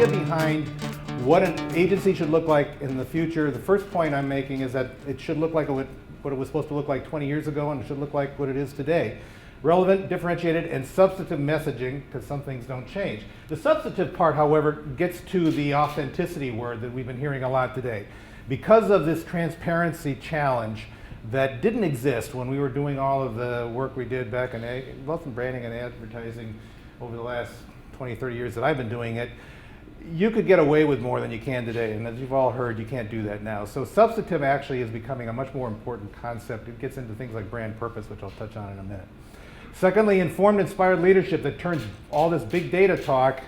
idea behind what an agency should look like in the future, the first point I'm making is that it should look like what it was supposed to look like 20 years ago, and it should look like what it is today. Relevant, differentiated, and substantive messaging, because some things don't change. The substantive part, however, gets to the authenticity word that we've been hearing a lot today. Because of this transparency challenge that didn't exist when we were doing all of the work we did back in both in branding and advertising over the last 20, 30 years that I've been doing it, you could get away with more than you can today, and as you've all heard, you can't do that now. So substantive actually is becoming a much more important concept. It gets into things like brand purpose, which I'll touch on in a minute. Secondly, informed, inspired leadership that turns all this big data talk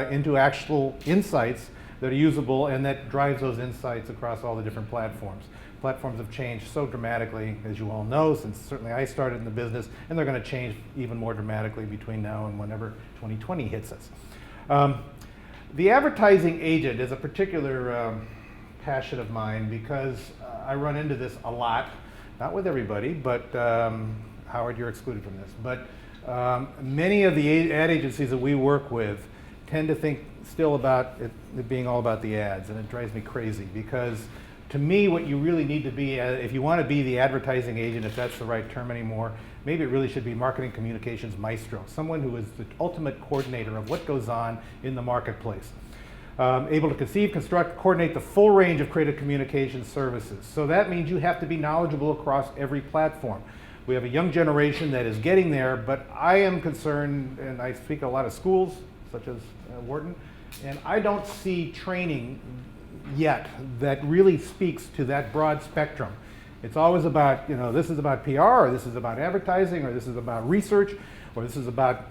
into actual insights that are usable and that drives those insights across all the different platforms. Platforms have changed so dramatically, as you all know, since certainly I started in the business, and they're going to change even more dramatically between now and whenever 2020 hits us. The advertising agent is a particular passion of mine because I run into this a lot, not with everybody, but Howard, you're excluded from this, but many of the ad agencies that we work with tend to think still about it being all about the ads, and it drives me crazy because to me what you really need to be, if you want to be the advertising agent, if that's the right term anymore, maybe it really should be marketing communications maestro, someone who is the ultimate coordinator of what goes on in the marketplace. Able to conceive, construct, coordinate the full range of creative communication services. So that means you have to be knowledgeable across every platform. We have a young generation that is getting there, but I am concerned, and I speak at a lot of schools, such as Wharton, and I don't see training yet that really speaks to that broad spectrum. It's always about, this is about PR, or this is about advertising, or this is about research, or this is about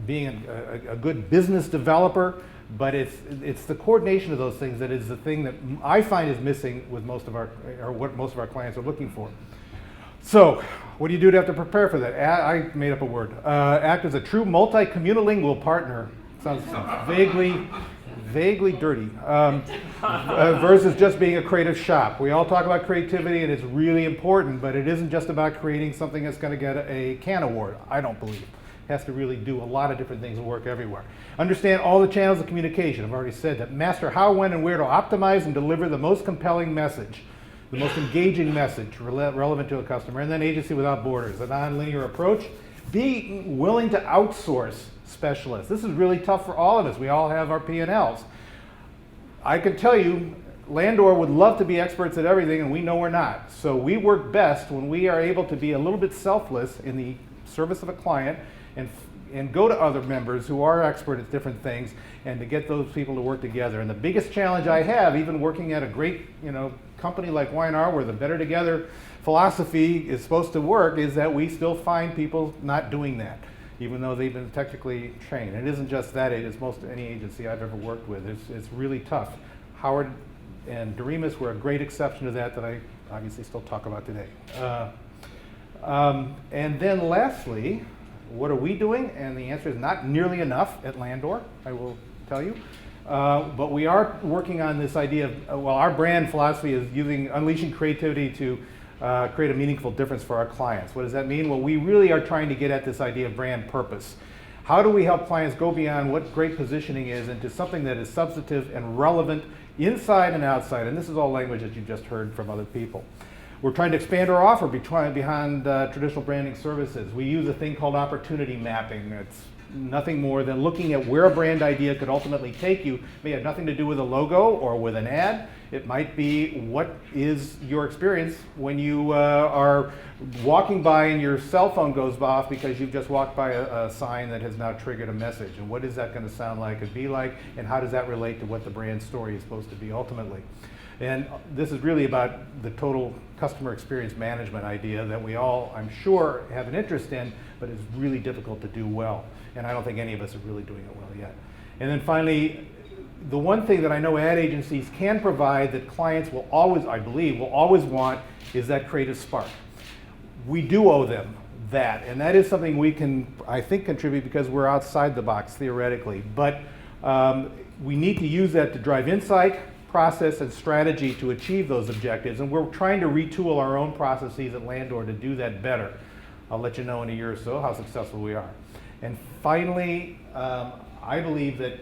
being a good business developer, but it's the coordination of those things that is the thing that I find is missing with most of our, or what most of our clients are looking for. So, what do you do to have to prepare for that? I made up a word. Act as a true multi-communilingual partner. Sounds vaguely dirty. Versus just being a creative shop. We all talk about creativity and it's really important, but it isn't just about creating something that's going to get a Cannes Award, I don't believe. It has to really do a lot of different things and work everywhere. Understand all the channels of communication. I've already said that. Master how, when, and where to optimize and deliver the most compelling message. The most engaging message relevant to a customer, and then agency without borders, a non-linear approach. Be willing to outsource specialists. This is really tough for all of us. We all have our P&Ls. I can tell you, Landor would love to be experts at everything, and we know we're not. So we work best when we are able to be a little bit selfless in the service of a client and go to other members who are expert at different things and to get those people to work together. And the biggest challenge I have, even working at a great company like Y&R where the better together philosophy is supposed to work, is that we still find people not doing that, even though they've been technically trained. And it isn't just that, it's most any agency I've ever worked with. It's really tough. Howard and Doremus were a great exception to that I obviously still talk about today. And then lastly, what are we doing? And the answer is not nearly enough at Landor, I will tell you. But we are working on this idea of, our brand philosophy is unleashing creativity to create a meaningful difference for our clients. What does that mean? Well, we really are trying to get at this idea of brand purpose. How do we help clients go beyond what great positioning is into something that is substantive and relevant inside and outside? And this is all language that you've just heard from other people. We're trying to expand our offer behind traditional branding services. We use a thing called opportunity mapping. It's nothing more than looking at where a brand idea could ultimately take you. It may have nothing to do with a logo or with an ad. It might be what is your experience when you are walking by and your cell phone goes off because you've just walked by a sign that has now triggered a message. And what is that going to sound like and be like, and how does that relate to what the brand story is supposed to be ultimately? And this is really about the total customer experience management idea that we all, I'm sure, have an interest in, but it's really difficult to do well. And I don't think any of us are really doing it well yet. And then finally, the one thing that I know ad agencies can provide that clients will always, I believe, will always want is that creative spark. We do owe them that, and that is something we can, I think, contribute because we're outside the box theoretically. But we need to use that to drive insight, process, and strategy to achieve those objectives, and we're trying to retool our own processes at Landor to do that better. I'll let you know in a year or so how successful we are. And finally, I believe that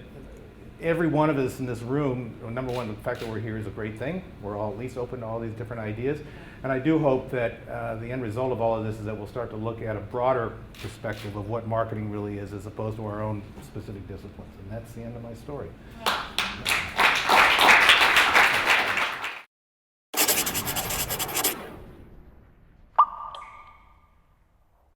every one of us in this room, number one, the fact that we're here is a great thing. We're all at least open to all these different ideas. And I do hope that the end result of all of this is that we'll start to look at a broader perspective of what marketing really is as opposed to our own specific disciplines. And that's the end of my story.